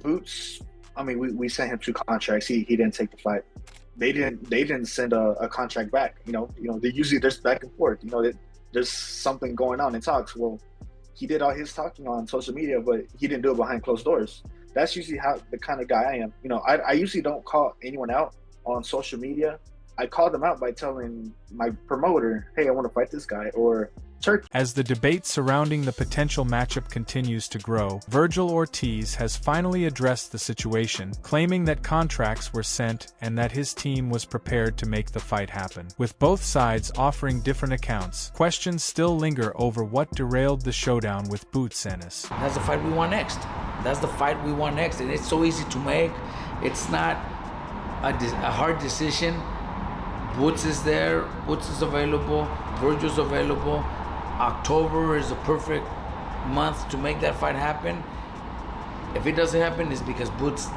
Boots, I mean, we sent him 2 contracts. He didn't take the fight. They didn't send a contract back. They usually there's back and forth. There's something going on in talks. Well, he did all his talking on social media, but he didn't do it behind closed doors. That's usually how the kind of guy I am. I usually don't call anyone out on social media. I call them out by telling my promoter, hey, I want to fight this guy, or Turkey. As the debate surrounding the potential matchup continues to grow, Vergil Ortiz has finally addressed the situation, claiming that contracts were sent and that his team was prepared to make the fight happen. With both sides offering different accounts, questions still linger over what derailed the showdown with Boots Ennis. That's the fight we want next. That's the fight we want next, and it's so easy to make. It's not a hard decision. Boots is there, Boots is available, Vergil's available. October is a perfect month to make that fight happen. If it doesn't happen, it's because Boots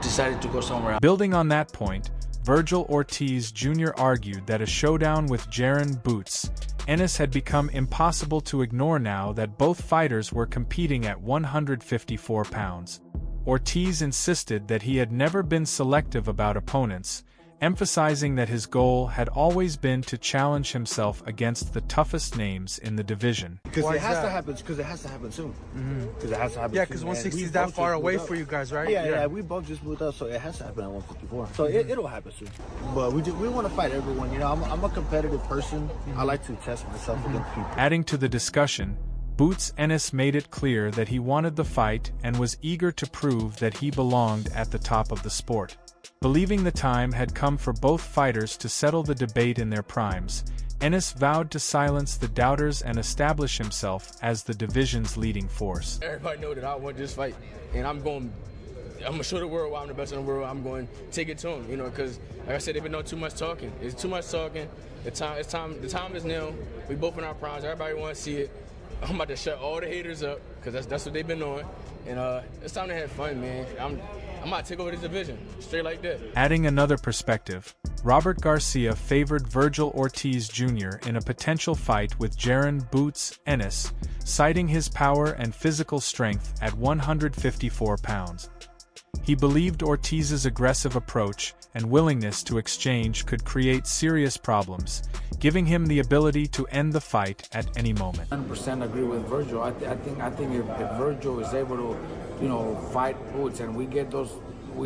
decided to go somewhere else. Building on that point, Vergil Ortiz Jr. argued that a showdown with Jaron Boots Ennis had become impossible to ignore now that both fighters were competing at 154 pounds. Ortiz insisted that he had never been selective about opponents, emphasizing that his goal had always been to challenge himself against the toughest names in the division. Because it has to happen soon. Because it has to happen soon. Yeah, because 160 is that far away for you guys, right? Yeah, we both just moved up, so it has to happen at 154. So it'll happen soon. But we want to fight everyone. I'm a competitive person. I like to test myself against people. Adding to the discussion, Boots Ennis made it clear that he wanted the fight and was eager to prove that he belonged at the top of the sport. Believing the time had come for both fighters to settle the debate in their primes, Ennis vowed to silence the doubters and establish himself as the division's leading force. Everybody know that I want this fight, and I'm going to show the world why I'm the best in the world. I'm going to take it to them, because like I said, they've been doing too much talking. It's too much talking. The time is now. We both in our primes. Everybody want to see it. I'm about to shut all the haters up because that's what they've been doing, and it's time to have fun, man. I'm about to take over this division, straight like that. Adding another perspective, Robert Garcia favored Vergil Ortiz Jr. in a potential fight with Jaron Boots Ennis, citing his power and physical strength at 154 pounds. He believed Ortiz's aggressive approach and willingness to exchange could create serious problems, giving him the ability to end the fight at any moment. 100% agree with Vergil. I think if Vergil is able to, fight Boots and we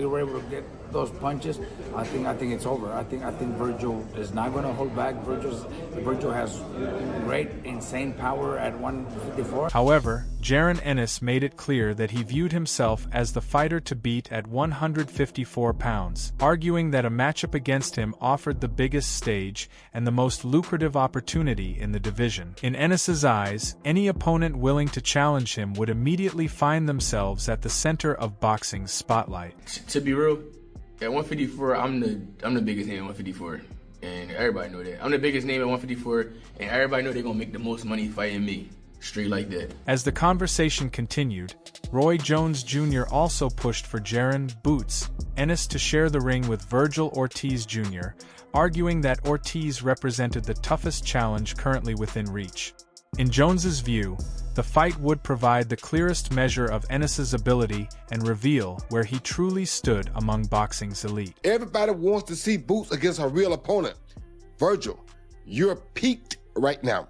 were able to get those punches, I think it's over. I think Vergil is not going to hold back. Vergil has great, insane power at 154. However, Jaron Ennis made it clear that he viewed himself as the fighter to beat at 154 pounds, arguing that a matchup against him offered the biggest stage and the most lucrative opportunity in the division. In Ennis's eyes, any opponent willing to challenge him would immediately find themselves at the center of boxing's spotlight. To be real, at 154, I'm the biggest name at 154, and everybody know that. I'm the biggest name at 154, and everybody know they're gonna make the most money fighting me, straight like that. As the conversation continued, Roy Jones Jr. also pushed for Jaron Boots Ennis to share the ring with Vergil Ortiz Jr., arguing that Ortiz represented the toughest challenge currently within reach. In Jones's view, the fight would provide the clearest measure of Ennis's ability and reveal where he truly stood among boxing's elite. Everybody wants to see Boots against a real opponent. Vergil, you're peaked right now.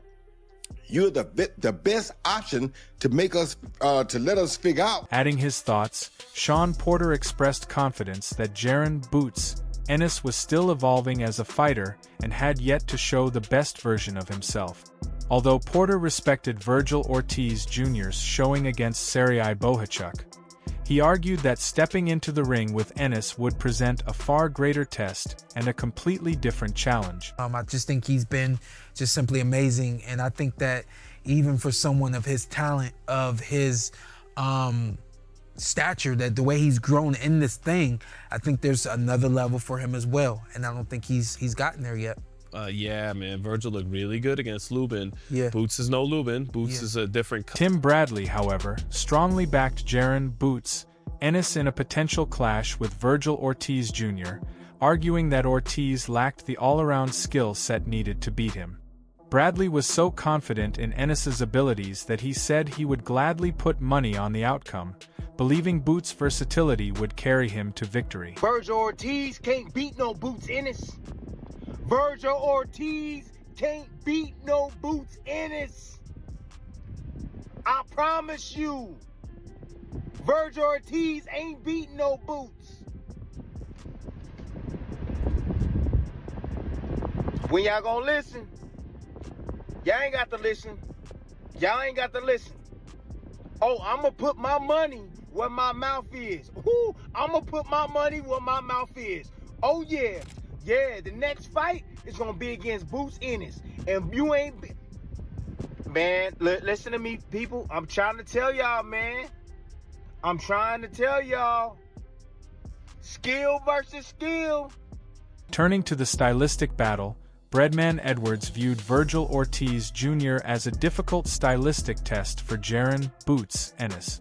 You're the best option to make us to let us figure out. Adding his thoughts, Shawn Porter expressed confidence that Jaron Boots Ennis was still evolving as a fighter and had yet to show the best version of himself. Although Porter respected Vergil Ortiz Jr.'s showing against Sergio Bohachuk, he argued that stepping into the ring with Ennis would present a far greater test and a completely different challenge. I just think he's been just simply amazing, and I think that even for someone of his talent, of his stature, that the way he's grown in this thing, I think there's another level for him as well, and I don't think he's gotten there yet. Yeah, man, Vergil looked really good against Lubin. Yeah. Boots is no Lubin. Boots is a different... Tim Bradley, however, strongly backed Jaron Boots Ennis in a potential clash with Vergil Ortiz Jr., arguing that Ortiz lacked the all-around skill set needed to beat him. Bradley was so confident in Ennis's abilities that he said he would gladly put money on the outcome, believing Boots' versatility would carry him to victory. Vergil Ortiz can't beat no Boots Ennis. Vergil Ortiz can't beat no Boots Ennis. I promise you. Vergil Ortiz ain't beating no Boots. When y'all gonna listen? Y'all ain't got to listen. Y'all ain't got to listen. Oh, I'm gonna put my money where my mouth is. Ooh, I'm gonna put my money where my mouth is. Oh yeah, yeah. The next fight is gonna be against Boots Ennis, and you ain't. Man, listen to me, people. I'm trying to tell y'all, man. I'm trying to tell y'all. Skill versus skill. Turning to the stylistic battle, Breadman Edwards viewed Vergil Ortiz Jr. as a difficult stylistic test for Jaron "Boots" Ennis.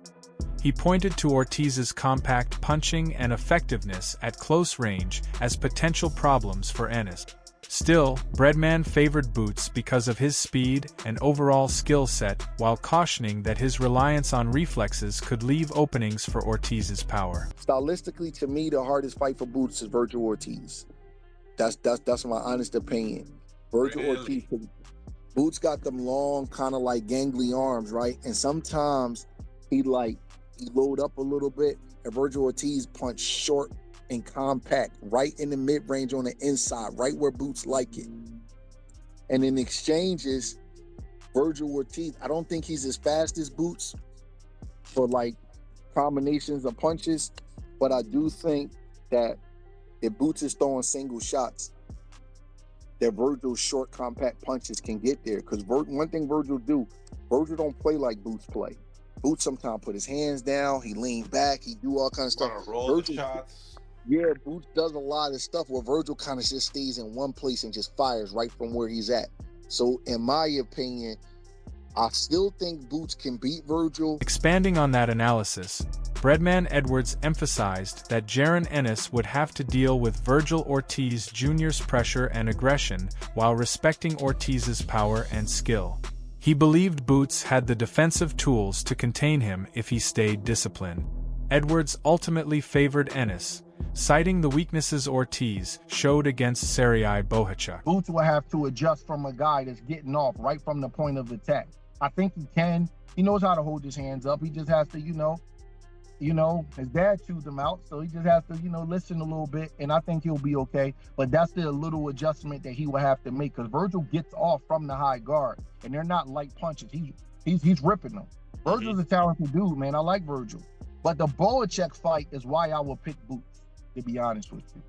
He pointed to Ortiz's compact punching and effectiveness at close range as potential problems for Ennis. Still, Breadman favored Boots because of his speed and overall skill set, while cautioning that his reliance on reflexes could leave openings for Ortiz's power. Stylistically, to me, the hardest fight for Boots is Vergil Ortiz. That's my honest opinion. Vergil Ortiz, Boots got them long, kind of like gangly arms, right? And sometimes he load up a little bit, and Vergil Ortiz punch short and compact, right in the mid-range on the inside, right where Boots like it. And in exchanges, Vergil Ortiz, I don't think he's as fast as Boots for like combinations of punches, but I do think that if Boots is throwing single shots, that Vergil's short, compact punches can get there. Because one thing Vergil don't play like Boots play. Boots sometimes put his hands down, he lean back, he do all kinds of stuff. Roll the shots. Yeah, Boots does a lot of stuff where Vergil kind of just stays in one place and just fires right from where he's at. So in my opinion, I still think Boots can beat Vergil. Expanding on that analysis, Breadman Edwards emphasized that Jaron Ennis would have to deal with Vergil Ortiz Jr.'s pressure and aggression while respecting Ortiz's power and skill. He believed Boots had the defensive tools to contain him if he stayed disciplined. Edwards ultimately favored Ennis, citing the weaknesses Ortiz showed against Sergio Mora. Boots will have to adjust from a guy that's getting off right from the point of attack. I think he can. He knows how to hold his hands up. He just has to, his dad chewed him out, so he just has to, listen a little bit, and I think he'll be okay. But that's the little adjustment that he will have to make, because Vergil gets off from the high guard, and they're not light punches. He's ripping them. Vergil's a talented dude, man. I like Vergil. But the Bohacek fight is why I would pick Boots, to be honest with you.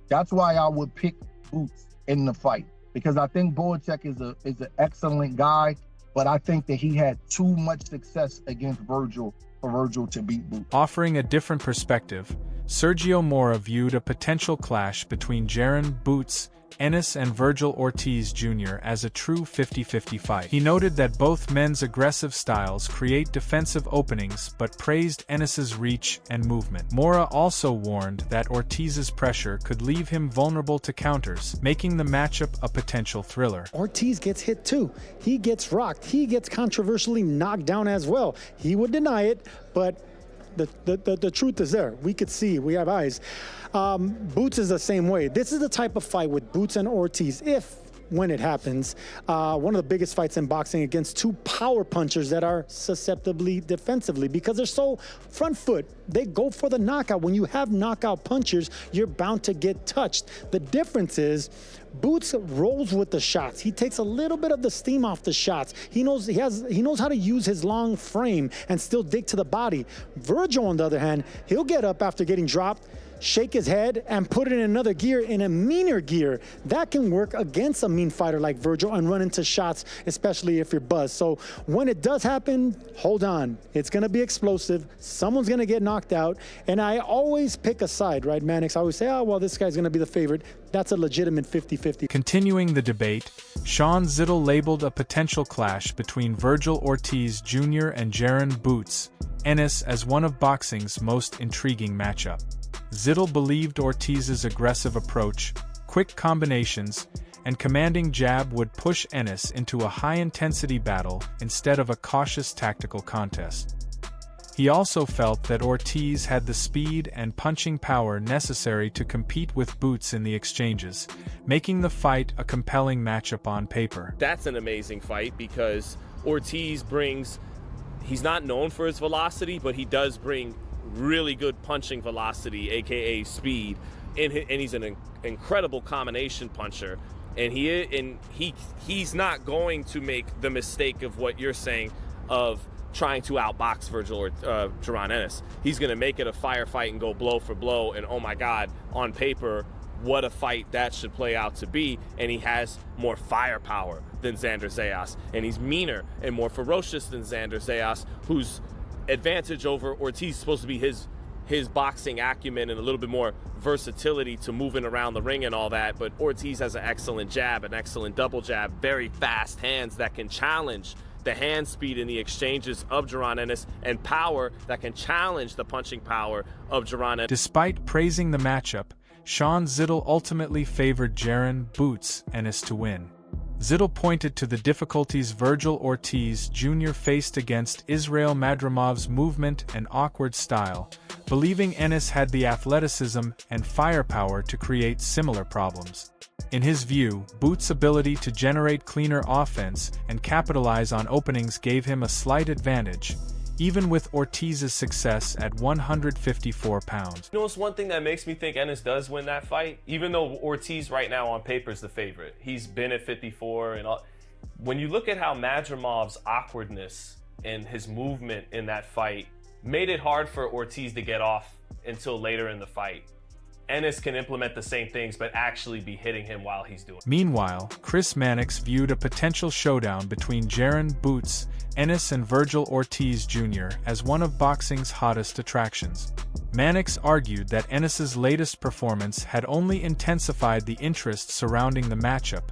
That's why I would pick Boots in the fight, because I think Bohacek is an excellent guy, but I think that he had too much success against Vergil for Vergil to beat Boots. Offering a different perspective, Sergio Mora viewed a potential clash between Jaron "Boots" Ennis and Vergil Ortiz Jr. as a true 50-50 fight. He noted that both men's aggressive styles create defensive openings but praised Ennis's reach and movement. Mora also warned that Ortiz's pressure could leave him vulnerable to counters, making the matchup a potential thriller. Ortiz gets hit too. He gets rocked. He gets controversially knocked down as well. He would deny it, but the truth is there. We could see, we have eyes. Boots is the same way. This is the type of fight with Boots and Ortiz, when it happens, one of the biggest fights in boxing against two power punchers that are susceptibly defensively because they're so front foot. They go for the knockout. When you have knockout punchers, you're bound to get touched. The difference is Boots rolls with the shots. He takes a little bit of the steam off the shots. He knows how to use his long frame and still dig to the body. Vergil, on the other hand, he'll get up after getting dropped, shake his head, and put it in another gear, in a meaner gear. That can work against a mean fighter like Vergil and run into shots, especially if you're buzzed. So when it does happen, hold on. It's going to be explosive. Someone's going to get knocked out. And I always pick a side, right, Mannix? I always say, oh, well, this guy's going to be the favorite. That's a legitimate 50-50. Continuing the debate, Shawn Zittel labeled a potential clash between Vergil Ortiz Jr. and Jaron "Boots" Ennis as one of boxing's most intriguing matchup. Zittel believed Ortiz's aggressive approach, quick combinations, and commanding jab would push Ennis into a high-intensity battle instead of a cautious tactical contest. He also felt that Ortiz had the speed and punching power necessary to compete with Boots in the exchanges, making the fight a compelling matchup on paper. That's an amazing fight because Ortiz brings, he's not known for his velocity, but he does bring really good punching velocity, aka speed, and he's an incredible combination puncher. And he's not going to make the mistake of what you're saying of trying to outbox Vergil or Jaron Ennis. He's going to make it a firefight and go blow for blow, and oh my God, on paper, what a fight that should play out to be. And he has more firepower than Xander Zayas, and he's meaner and more ferocious than Xander Zayas, whose advantage over Ortiz is supposed to be his boxing acumen and a little bit more versatility to moving around the ring and all that. But Ortiz has an excellent jab, an excellent double jab, very fast hands that can challenge the hand speed in the exchanges of Jaron Ennis, and power that can challenge the punching power of Jaron Ennis. Despite praising the matchup, Shawn Zittel ultimately favored Jaron "Boots" Ennis to win. Zittel pointed to the difficulties Vergil Ortiz Jr. faced against Israil Madrimov's movement and awkward style, believing Ennis had the athleticism and firepower to create similar problems. In his view, Boots' ability to generate cleaner offense and capitalize on openings gave him a slight advantage, even with Ortiz's success at 154 pounds. You know, it's one thing that makes me think Ennis does win that fight, even though Ortiz right now on paper is the favorite. He's been at 54 and all. When you look at how Madrimov's awkwardness and his movement in that fight made it hard for Ortiz to get off until later in the fight, Ennis can implement the same things but actually be hitting him while he's doing it. Meanwhile, Chris Mannix viewed a potential showdown between Jaron "Boots" Ennis and Vergil Ortiz Jr. as one of boxing's hottest attractions. Mannix argued that Ennis's latest performance had only intensified the interest surrounding the matchup,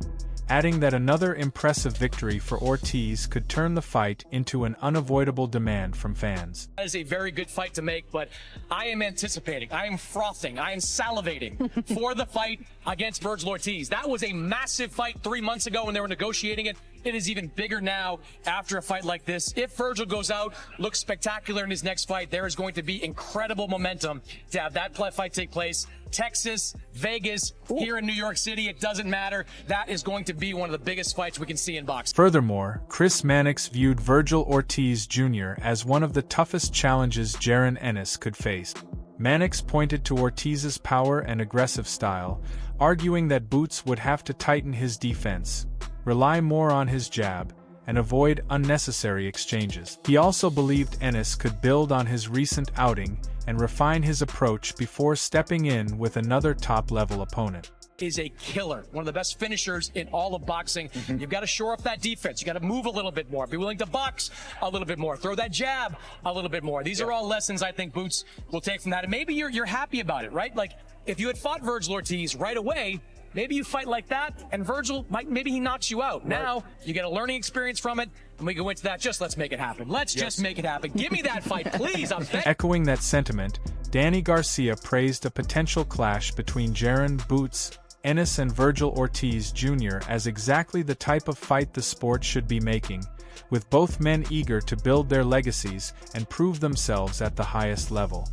adding that another impressive victory for Ortiz could turn the fight into an unavoidable demand from fans. That is a very good fight to make, but I am anticipating, I am frothing, I am salivating for the fight against Vergil Ortiz. That was a massive fight 3 months ago when they were negotiating it. It is even bigger now after a fight like this. If Vergil goes out, looks spectacular in his next fight, there is going to be incredible momentum to have that fight take place. Texas, Vegas, here in New York City, it doesn't matter. That is going to be one of the biggest fights we can see in boxing. Furthermore, Chris Mannix viewed Vergil Ortiz Jr. as one of the toughest challenges Jaron Ennis could face. Mannix pointed to Ortiz's power and aggressive style, arguing that Boots would have to tighten his defense, rely more on his jab, and avoid unnecessary exchanges. He also believed Ennis could build on his recent outing and refine his approach before stepping in with another top-level opponent. Is a killer, one of the best finishers in all of boxing. You've got to shore up that defense. You got to move a little bit more, be willing to box a little bit more, throw that jab a little bit more. These are all lessons I think Boots will take from that, and maybe you're happy about it, right? Like if you had fought Vergil Ortiz right away, maybe you fight like that, and Vergil maybe he knocks you out. Right. Now you get a learning experience from it, and we go into that. Let's make it happen. Let's just make it happen. Give me that fight, please. Echoing that sentiment, Danny Garcia praised a potential clash between Jaron "Boots" Ennis and Vergil Ortiz Jr. as exactly the type of fight the sport should be making, with both men eager to build their legacies and prove themselves at the highest level.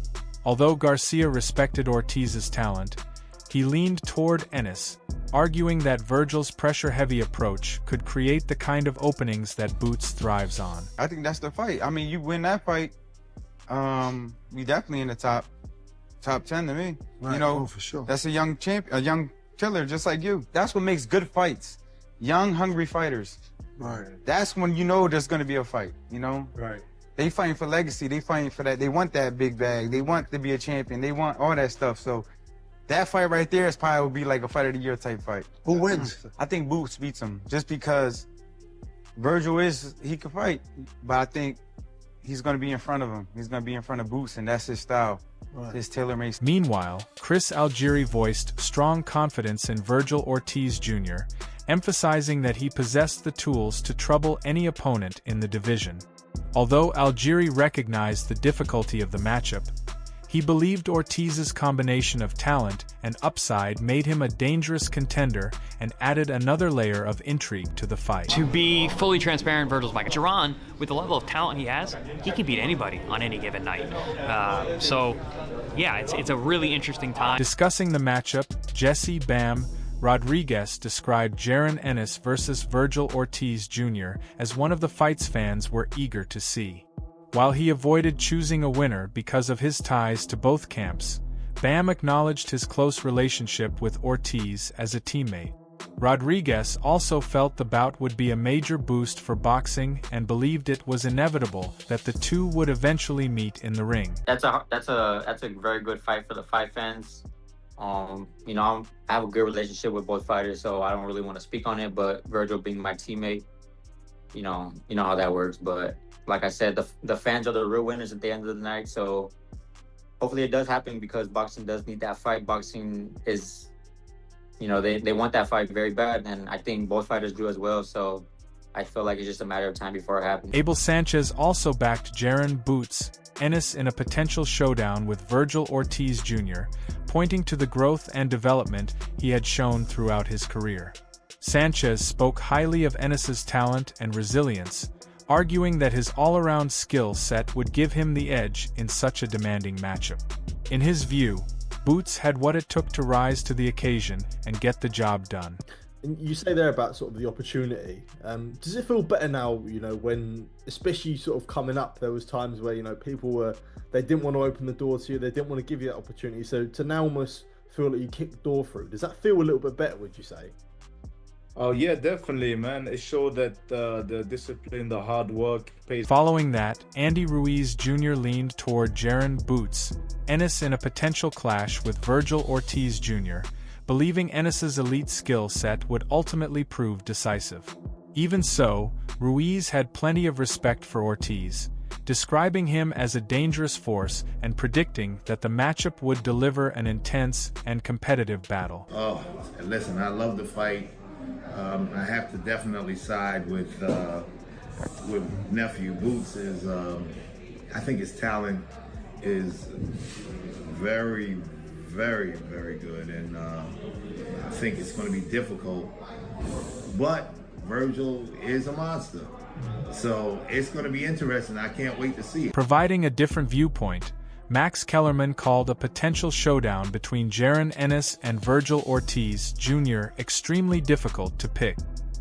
Although Garcia respected Ortiz's talent, he leaned toward Ennis, arguing that Vergil's pressure-heavy approach could create the kind of openings that Boots thrives on. I think that's the fight. I mean, you win that fight, you definitely in the top 10 to me. Right. You know, for sure. That's a young champion, a young killer just like you. That's what makes good fights. Young, hungry fighters. Right. That's when you know there's going to be a fight, you know? Right. They fighting for legacy. They fighting for that. They want that big bag. They want to be a champion. They want all that stuff. So that fight right there is probably would be like a fight of the year type fight. Who wins? I think Boots beats him just because Vergil he can fight, but I think he's going to be in front of him. He's going to be in front of Boots, and that's his style. Right. His tailor-made. Meanwhile, Chris Algieri voiced strong confidence in Vergil Ortiz Jr., emphasizing that he possessed the tools to trouble any opponent in the division. Although Algieri recognized the difficulty of the matchup, He believed Ortiz's combination of talent and upside made him a dangerous contender and added another layer of intrigue to the fight. To be fully transparent, Vergil's my guy. Jaron, with the level of talent he has, he can beat anybody on any given night. So, yeah, it's a really interesting time. Discussing the matchup, Jesse "Bam" Rodriguez described Jaron Ennis versus Vergil Ortiz Jr. as one of the fights fans were eager to see. While he avoided choosing a winner because of his ties to both camps, Bam acknowledged his close relationship with Ortiz as a teammate. Rodriguez also felt the bout would be a major boost for boxing and believed it was inevitable that the two would eventually meet in the ring. That's a very good fight for the fight fans. You know, I have a good relationship with both fighters, so I don't really want to speak on it, but Vergil being my teammate, you know how that works. But like I said, the fans are the real winners at the end of the night, so hopefully it does happen, because boxing does need that fight. Boxing is, you know, they want that fight very bad, and I think both fighters do as well, so I feel like it's just a matter of time before it happens. Abel Sanchez also backed Jaron "Boots" Ennis in a potential showdown with Vergil Ortiz Jr., pointing to the growth and development he had shown throughout his career. Sanchez spoke highly of Ennis's talent and resilience, arguing that his all-around skill set would give him the edge in such a demanding matchup. In his view, Boots had what it took to rise to the occasion and get the job done. And you say there about sort of the opportunity. Does it feel better now, you know, when, especially sort of coming up, there was times where, you know, they didn't want to open the door to you, they didn't want to give you that opportunity. So to now almost feel like you kicked the door through, does that feel a little bit better, would you say? Oh yeah, definitely, man. It showed that the discipline, the hard work pays. Following that, Andy Ruiz Jr. leaned toward Jaron "Boots" Ennis in a potential clash with Vergil Ortiz Jr., believing Ennis's elite skill set would ultimately prove decisive. Even so, Ruiz had plenty of respect for Ortiz, describing him as a dangerous force and predicting that the matchup would deliver an intense and competitive battle. Oh, listen, I love the fight. I have to definitely side with nephew. Boots is, I think his talent is very, very, very good, and I think it's going to be difficult. But Vergil is a monster, so it's going to be interesting. I can't wait to see it. Providing a different viewpoint, Max Kellerman called a potential showdown between Jaron Ennis and Vergil Ortiz Jr. extremely difficult to pick.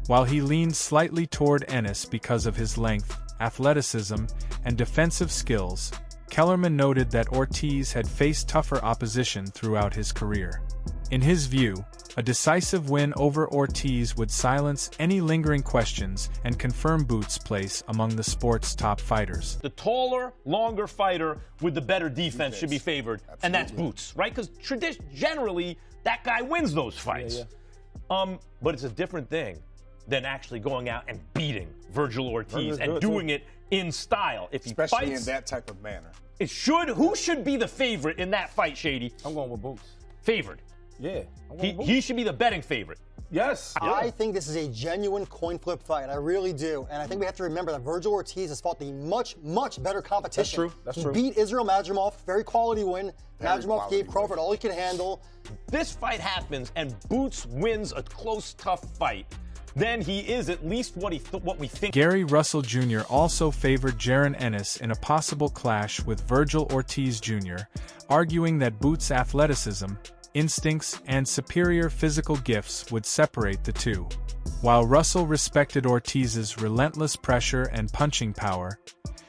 While he leaned slightly toward Ennis because of his length, athleticism, and defensive skills, Kellerman noted that Ortiz had faced tougher opposition throughout his career. In his view, a decisive win over Ortiz would silence any lingering questions and confirm Boots' place among the sport's top fighters. The taller, longer fighter with the better defense should be favored, and that's Boots, right? Because generally, that guy wins those fights. But it's a different thing than actually going out and beating Vergil Ortiz and doing it in style. If he especially fights in that type of manner. Who should be the favorite in that fight, Shady? I'm going with Boots. Favored. Yeah. He should be the betting favorite. Yes. I think this is a genuine coin flip fight. I really do. And I think we have to remember that Vergil Ortiz has fought the much, much better competition. That's true. He beat Israel Madrimov, very quality win. Madrimov gave Crawford all he could handle. This fight happens and Boots wins a close, tough fight. Then he is at least what we think. Gary Russell Jr. also favored Jaron Ennis in a possible clash with Vergil Ortiz Jr., arguing that Boots' athleticism, instincts, and superior physical gifts would separate the two. While Russell respected Ortiz's relentless pressure and punching power,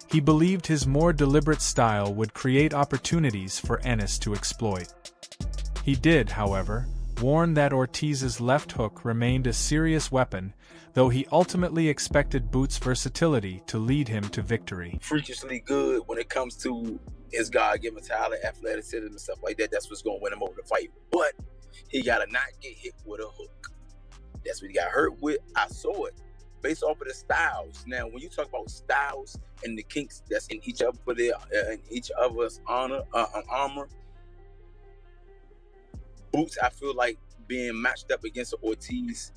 he believed his more deliberate style would create opportunities for Ennis to exploit. He did, however, warn that Ortiz's left hook remained a serious weapon, though he ultimately expected Boots' versatility to lead him to victory. Freakishly good when it comes to his God-given talent, athleticism, and stuff like that. That's what's going to win him over the fight. But he got to not get hit with a hook. That's what he got hurt with. I saw it based off of the styles. Now, when you talk about styles and the kinks that's in each other's armor, Boots, I feel like being matched up against Ortiz,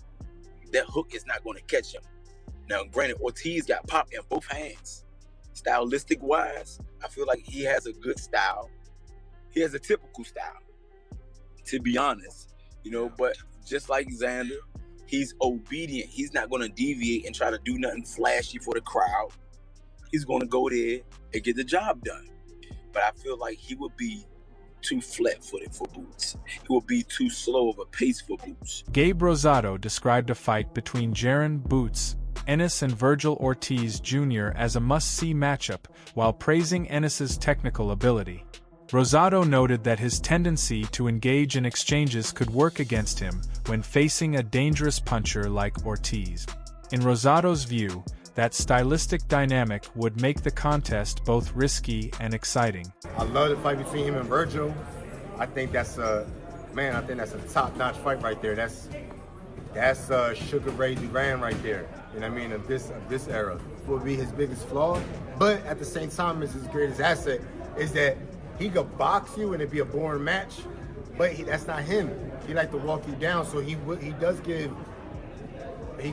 that hook is not going to catch him. Now, granted, Ortiz got pop in both hands. Stylistic wise, I feel like he has a good style. He has a typical style, to be honest, you know, but just like Xander, he's obedient. He's not going to deviate and try to do nothing flashy for the crowd. He's going to go there and get the job done. But I feel like he would be too flat-footed for Boots. He would be too slow of a pace for Boots. Gabe Rosado described a fight between Jaron Boots Ennis and Vergil Ortiz Jr. as a must-see matchup, while praising Ennis's technical ability. Rosado noted that his tendency to engage in exchanges could work against him when facing a dangerous puncher like Ortiz. In Rosado's view, that stylistic dynamic would make the contest both risky and exciting. I love the fight between him and Vergil. I think that's a top-notch fight right there. That's Sugar Ray Duran right there. You know what I mean? Of this era would be his biggest flaw, but at the same time, his greatest asset is that he could box you and it'd be a boring match, but that's not him. He like to walk you down, so he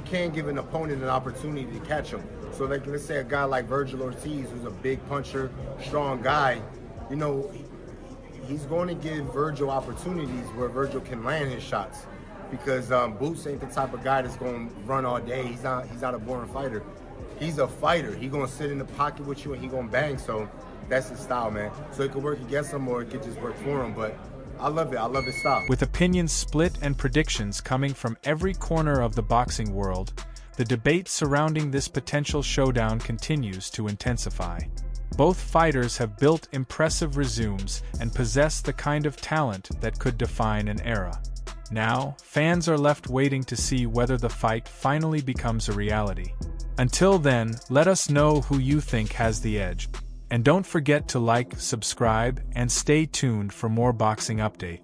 can give an opponent an opportunity to catch him. So like, let's say a guy like Vergil Ortiz, who's a big puncher, strong guy, you know, he's going to give Vergil opportunities where Vergil can land his shots, because Boots ain't the type of guy that's going to run all day. He's not a boring fighter. He's a fighter. He's going to sit in the pocket with you and he's going to bang. So that's his style, man. So it could work against him or it could just work for him. But I love it. I love his style. With opinions split and predictions coming from every corner of the boxing world, the debate surrounding this potential showdown continues to intensify. Both fighters have built impressive resumes and possess the kind of talent that could define an era. Now, fans are left waiting to see whether the fight finally becomes a reality. Until then, let us know who you think has the edge. And don't forget to like, subscribe, and stay tuned for more boxing update.